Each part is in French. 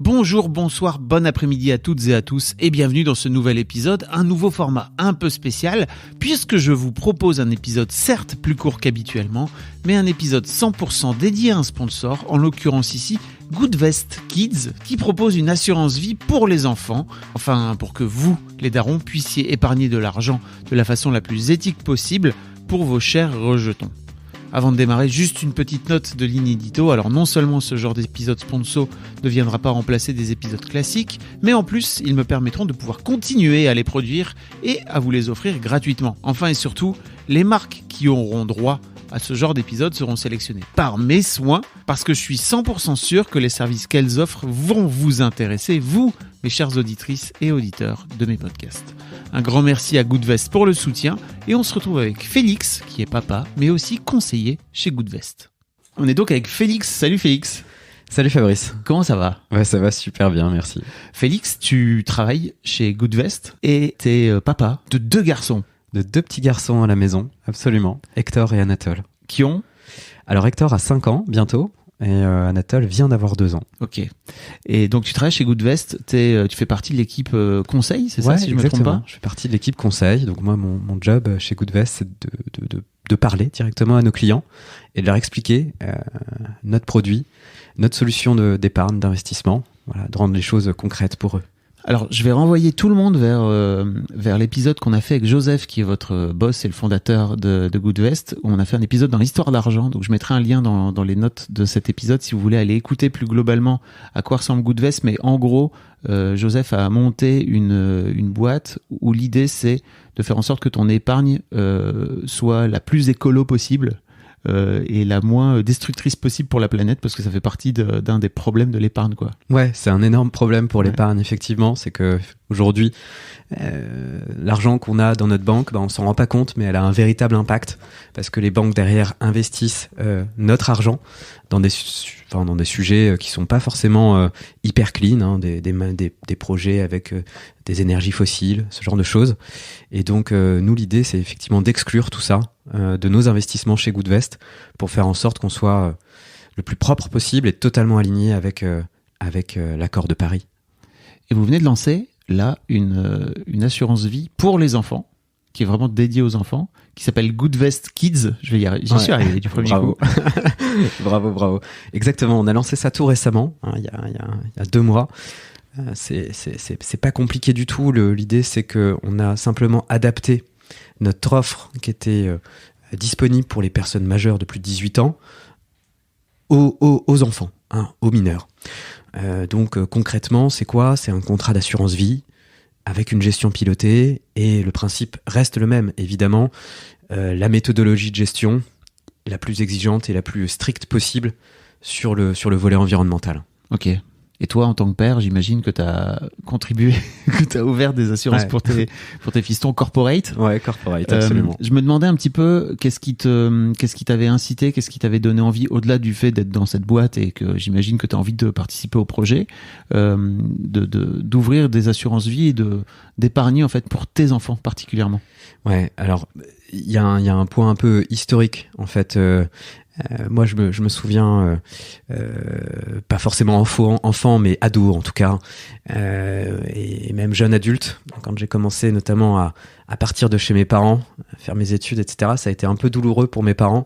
Bonjour, bonsoir, bon après-midi à toutes et à tous et bienvenue dans ce nouvel épisode, un nouveau format un peu spécial puisque je vous propose un épisode certes plus court qu'habituellement, mais un épisode 100% dédié à un sponsor, en l'occurrence ici Goodvest Kids, qui propose une assurance vie pour les enfants, enfin pour que vous, les darons, puissiez épargner de l'argent de la façon la plus éthique possible pour vos chers rejetons. Avant de démarrer, juste une petite note de ligne édito. Alors non seulement ce genre d'épisode sponsor ne viendra pas remplacer des épisodes classiques, mais en plus, ils me permettront de pouvoir continuer à les produire et à vous les offrir gratuitement. Enfin et surtout, les marques qui auront droit à ce genre d'épisodes seront sélectionnées par mes soins, parce que je suis 100% sûr que les services qu'elles offrent vont vous intéresser, vous, mes chères auditrices et auditeurs de mes podcasts. Un grand merci à Goodvest pour le soutien, et on se retrouve avec Félix, qui est papa, mais aussi conseiller chez Goodvest. On est donc avec Félix. Salut Félix. Salut Fabrice. Comment ça va ? Ouais, ça va super bien, merci. Félix, tu travailles chez Goodvest et t'es papa de 2 garçons. De 2 petits garçons à la maison, absolument. Hector et Anatole. Qui ont ? Alors Hector a 5 ans, bientôt, et Anatole vient d'avoir 2 ans. Ok. Et donc tu travailles chez Goodvest, tu fais partie de l'équipe conseil, c'est ça, si je me trompe pas ? Je fais partie de l'équipe conseil. Donc moi, mon job chez Goodvest, c'est de parler directement à nos clients et de leur expliquer notre produit, notre solution d'épargne, d'investissement, voilà, de rendre les choses concrètes pour eux. Alors, je vais renvoyer tout le monde vers l'épisode qu'on a fait avec Joseph, qui est votre boss et le fondateur de Goodvest, où on a fait un épisode dans l'histoire d'argent. Donc, je mettrai un lien dans les notes de cet épisode si vous voulez aller écouter plus globalement à quoi ressemble Goodvest. Mais en gros, Joseph a monté une boîte où l'idée, c'est de faire en sorte que ton épargne soit la plus écolo possible. Et la moins destructrice possible pour la planète, parce que ça fait partie d'un des problèmes de l'épargne, quoi. Ouais, c'est un énorme problème pour l'épargne, effectivement. C'est que aujourd'hui, l'argent qu'on a dans notre banque, on s'en rend pas compte, mais elle a un véritable impact, parce que les banques derrière investissent notre argent dans des sujets qui sont pas forcément hyper clean, hein, des projets avec des énergies fossiles, ce genre de choses. Et donc nous, l'idée, c'est effectivement d'exclure tout ça de nos investissements chez Goodvest pour faire en sorte qu'on soit le plus propre possible et totalement aligné avec l'accord de Paris. Et vous venez de lancer là une assurance vie pour les enfants, qui est vraiment dédiée aux enfants, qui s'appelle Goodvest Kids. J'y suis arrivé du premier coup. Bravo. Exactement, on a lancé ça tout récemment, hein, il y a 2 mois. C'est pas compliqué du tout. L'idée, c'est qu'on a simplement adapté notre offre qui était disponible pour les personnes majeures de plus de 18 ans aux enfants, hein, aux mineurs. Donc concrètement, c'est quoi ? C'est un contrat d'assurance vie avec une gestion pilotée, et le principe reste le même, évidemment. La méthodologie de gestion la plus exigeante et la plus stricte possible sur le volet environnemental. Ok. Et toi, en tant que père, j'imagine que tu as contribué, que tu as ouvert des assurances pour tes fistons corporate. Ouais, corporate, absolument. Je me demandais un petit peu qu'est-ce qui t'avait incité, qu'est-ce qui t'avait donné envie, au-delà du fait d'être dans cette boîte et que j'imagine que tu as envie de participer au projet, d'ouvrir des assurances vie et d'épargner en fait pour tes enfants particulièrement. Ouais, alors il y a un point un peu historique en fait. Moi, je me souviens, pas forcément enfant, mais ado en tout cas, et même jeune adulte, quand j'ai commencé notamment à partir de chez mes parents, à faire mes études, etc. Ça a été un peu douloureux pour mes parents.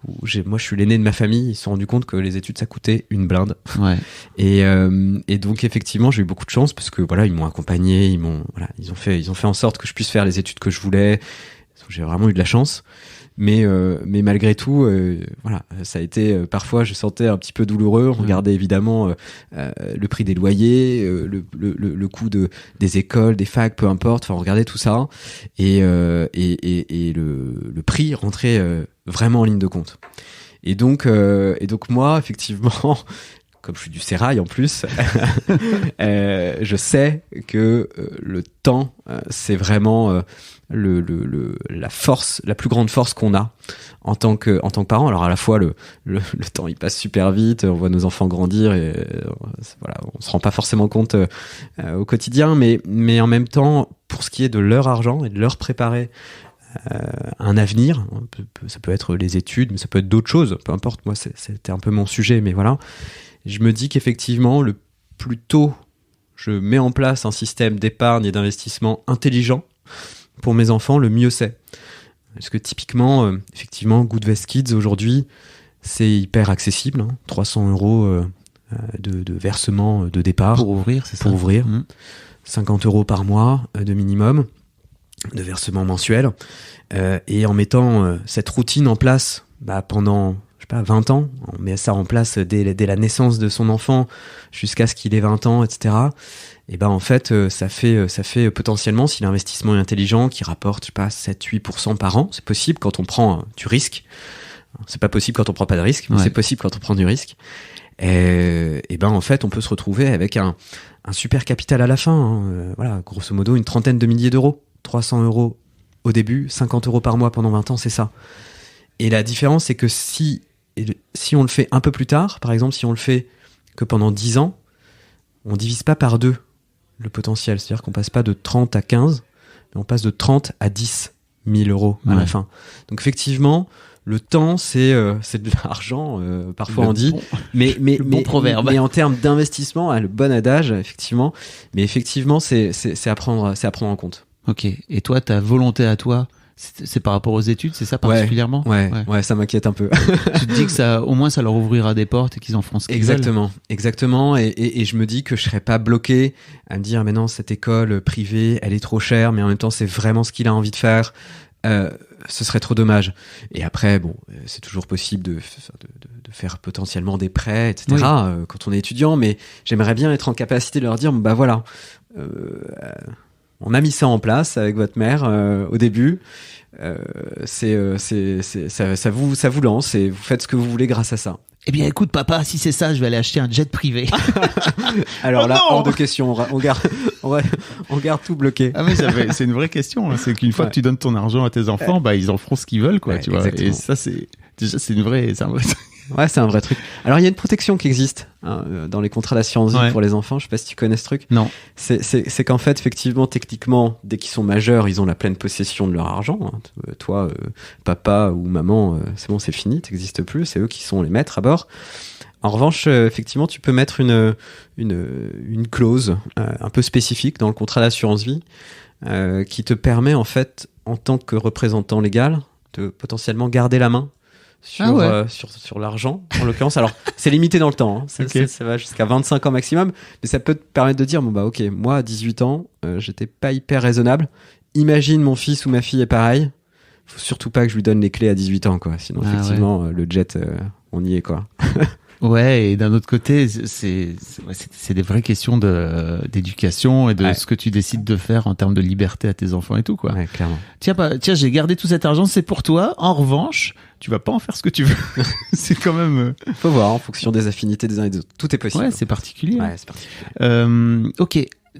Moi, je suis l'aîné de ma famille. Ils se sont rendus compte que les études, ça coûtait une blinde. Ouais. Et donc, effectivement, j'ai eu beaucoup de chance parce que voilà, ils m'ont accompagné, ils ont fait en sorte que je puisse faire les études que je voulais. J'ai vraiment eu de la chance. Mais malgré tout, voilà, ça a été parfois, je sentais un petit peu douloureux. On regardait évidemment le prix des loyers, le coût des écoles, des facs, peu importe. Enfin, on regardait tout ça, et le prix rentrait vraiment en ligne de compte. Et donc moi, effectivement, comme je suis du sérail en plus, je sais que le temps, c'est vraiment la plus grande force qu'on a en tant que parent. Alors à la fois le temps il passe super vite, on voit nos enfants grandir et voilà, on se rend pas forcément compte au quotidien, mais en même temps, pour ce qui est de leur argent et de leur préparer un avenir, ça peut être les études, mais ça peut être d'autres choses, peu importe. Moi c'était un peu mon sujet, mais voilà, je me dis qu'effectivement le plus tôt je mets en place un système d'épargne et d'investissement intelligent pour mes enfants, le mieux c'est. Parce que typiquement, effectivement, Goodvest Kids aujourd'hui, c'est hyper accessible, 300 € de versement de départ. Pour ouvrir, c'est ça? Pour ouvrir. 50 € par mois de minimum de versement mensuel. Et en mettant cette routine en place pendant, je sais pas, 20 ans, on met ça en place dès la naissance de son enfant jusqu'à ce qu'il ait 20 ans, etc. Et en fait, ça fait potentiellement, si l'investissement est intelligent, qui rapporte, je sais pas, 7-8% par an, c'est possible quand on prend du risque. C'est pas possible quand on prend pas de risque, mais c'est possible quand on prend du risque. Et en fait, on peut se retrouver avec un super capital à la fin. Voilà, grosso modo, une trentaine de milliers d'euros. 300 € au début, 50 € par mois pendant 20 ans, c'est ça. Et la différence, c'est que si on le fait un peu plus tard, par exemple, si on le fait que pendant 10 ans, on divise pas par 2 le potentiel. C'est-à-dire qu'on passe pas de 30 à 15, mais on passe de 30 à 10 000 € à la fin. Donc effectivement, le temps, c'est de l'argent, parfois on dit, mais proverbe. Mais en termes d'investissement, le bon adage, effectivement. Mais effectivement, c'est à prendre en compte. Ok. Et toi, ta volonté à toi, c'est par rapport aux études, c'est ça particulièrement? Ouais, ça m'inquiète un peu. Tu te dis que au moins, ça leur ouvrira des portes et qu'ils en feront ce qu'ils veulent. Exactement. Et je me dis que je serais pas bloqué à me dire, mais non, cette école privée, elle est trop chère, mais en même temps, c'est vraiment ce qu'il a envie de faire. Ce serait trop dommage. Et après, c'est toujours possible de faire potentiellement des prêts, etc. Quand on est étudiant, mais j'aimerais bien être en capacité de leur dire, voilà, on a mis ça en place avec votre mère au début. Ça vous lance et vous faites ce que vous voulez grâce à ça. Eh bien, écoute, papa, si c'est ça, je vais aller acheter un jet privé. Alors là, hors de question. On garde tout bloqué. Ah mais c'est une vraie question. C'est qu'une fois que tu donnes ton argent à tes enfants, ils en feront ce qu'ils veulent, quoi. Tu vois. Et ça, c'est un vrai truc. Ouais, c'est un vrai truc. Alors, il y a une protection qui existe dans les contrats d'assurance vie pour les enfants. Je sais pas si tu connais ce truc. Non. C'est qu'en fait, effectivement, techniquement, dès qu'ils sont majeurs, ils ont la pleine possession de leur argent. Toi, papa ou maman, c'est bon, c'est fini, t'existes plus. C'est eux qui sont les maîtres à bord. En revanche, effectivement, tu peux mettre une clause un peu spécifique dans le contrat d'assurance vie qui te permet, en fait, en tant que représentant légal, de potentiellement garder la main sur l'argent, en l'occurrence. Alors, c'est limité dans le temps. Ça va jusqu'à 25 ans maximum. Mais ça peut te permettre de dire, ok, moi, à 18 ans, j'étais pas hyper raisonnable. Imagine mon fils ou ma fille est pareil. Faut surtout pas que je lui donne les clés à 18 ans, quoi. Sinon, effectivement, le jet, on y est, quoi. Ouais, et d'un autre côté, c'est des vraies questions d'éducation et de ce que tu décides de faire en termes de liberté à tes enfants et tout, quoi. Ouais, clairement. Tiens, j'ai gardé tout cet argent, c'est pour toi. En revanche, tu vas pas en faire ce que tu veux. C'est quand même... Faut voir, en fonction des affinités des uns et des autres. Tout est possible. Ouais, c'est particulier. Ouais, c'est particulier. Ok.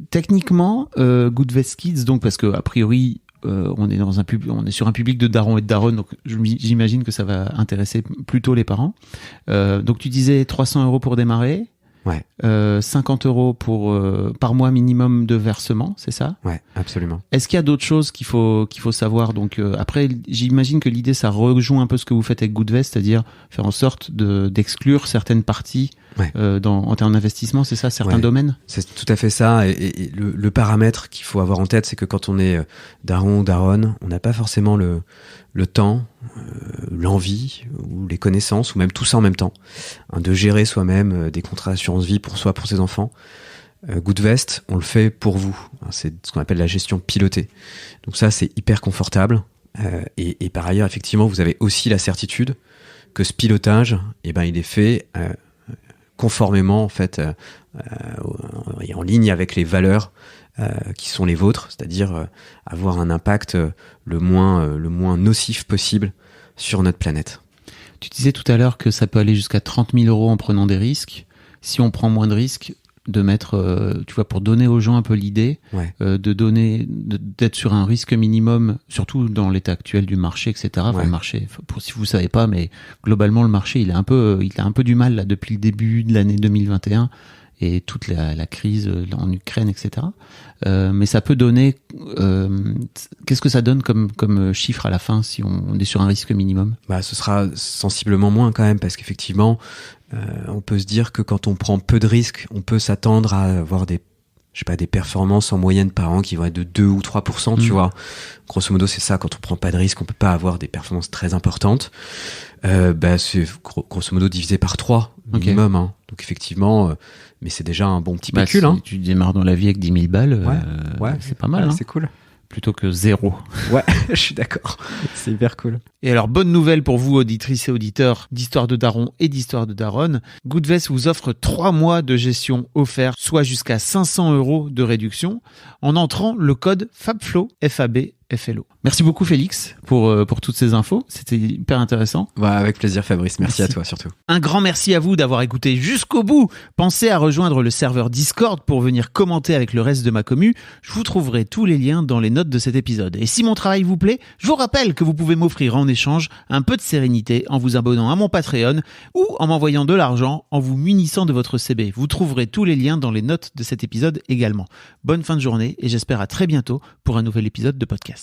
Techniquement, Goodvest Kids, donc, parce que, a priori, on est sur un public de darons et de daronnes, donc j'imagine que ça va intéresser plutôt les parents. Donc tu disais 300 € pour démarrer. Ouais. 50 € par mois minimum de versement, c'est ça? Ouais, absolument. Est-ce qu'il y a d'autres choses qu'il faut savoir? Donc après, j'imagine que l'idée, ça rejoint un peu ce que vous faites avec Goodvest, c'est-à-dire faire en sorte d'exclure certaines parties en termes d'investissement, c'est ça, certains domaines? C'est tout à fait ça. Et le paramètre qu'il faut avoir en tête, c'est que quand on est daron ou daronne, on n'a pas forcément le temps, l'envie ou les connaissances, ou même tout ça en même temps, de gérer soi-même des contrats d'assurance vie pour soi, pour ses enfants. Goodvest, on le fait pour vous. C'est ce qu'on appelle la gestion pilotée. Donc ça, c'est hyper confortable. Et par ailleurs, effectivement, vous avez aussi la certitude que ce pilotage, il est fait conformément, en fait, et en ligne avec les valeurs qui sont les vôtres, c'est-à-dire avoir un impact le moins nocif possible sur notre planète. Tu disais tout à l'heure que ça peut aller jusqu'à 30 000 € en prenant des risques. Si on prend moins de risques, de mettre, pour donner aux gens un peu l'idée, d'être sur un risque minimum, surtout dans l'état actuel du marché, etc. Enfin, le marché, si vous savez pas, mais globalement le marché, il a un peu du mal là depuis le début de l'année 2021. et toute la crise en Ukraine, etc. Mais ça peut donner... qu'est-ce que ça donne comme chiffre à la fin si on est sur un risque minimum ? Ce sera sensiblement moins quand même, parce qu'effectivement, on peut se dire que quand on prend peu de risques, on peut s'attendre à avoir des performances en moyenne par an qui vont être de 2 ou 3%, tu vois. Grosso modo, c'est ça. Quand on prend pas de risque, on peut pas avoir des performances très importantes. C'est grosso modo divisé par 3 minimum. Hein. Donc effectivement, mais c'est déjà un bon petit pécule. Si tu démarres dans la vie avec 10 000 balles, c'est pas mal. C'est cool. Plutôt que 0. Ouais, je suis d'accord. C'est hyper cool. Et alors, bonne nouvelle pour vous, auditrices et auditeurs d'Histoire de Daron et d'Histoire de Daronne. Goodvest vous offre 3 mois de gestion offerts, soit jusqu'à 500 € de réduction, en entrant le code FABFLO, FABFLO. Merci beaucoup, Félix, pour toutes ces infos. C'était hyper intéressant. Avec plaisir, Fabrice. Merci à toi, surtout. Un grand merci à vous d'avoir écouté jusqu'au bout. Pensez à rejoindre le serveur Discord pour venir commenter avec le reste de ma commu. Je vous trouverai tous les liens dans les notes de cet épisode. Et si mon travail vous plaît, je vous rappelle que vous pouvez m'offrir en échange un peu de sérénité en vous abonnant à mon Patreon ou en m'envoyant de l'argent en vous munissant de votre CB. Vous trouverez tous les liens dans les notes de cet épisode également. Bonne fin de journée et j'espère à très bientôt pour un nouvel épisode de podcast.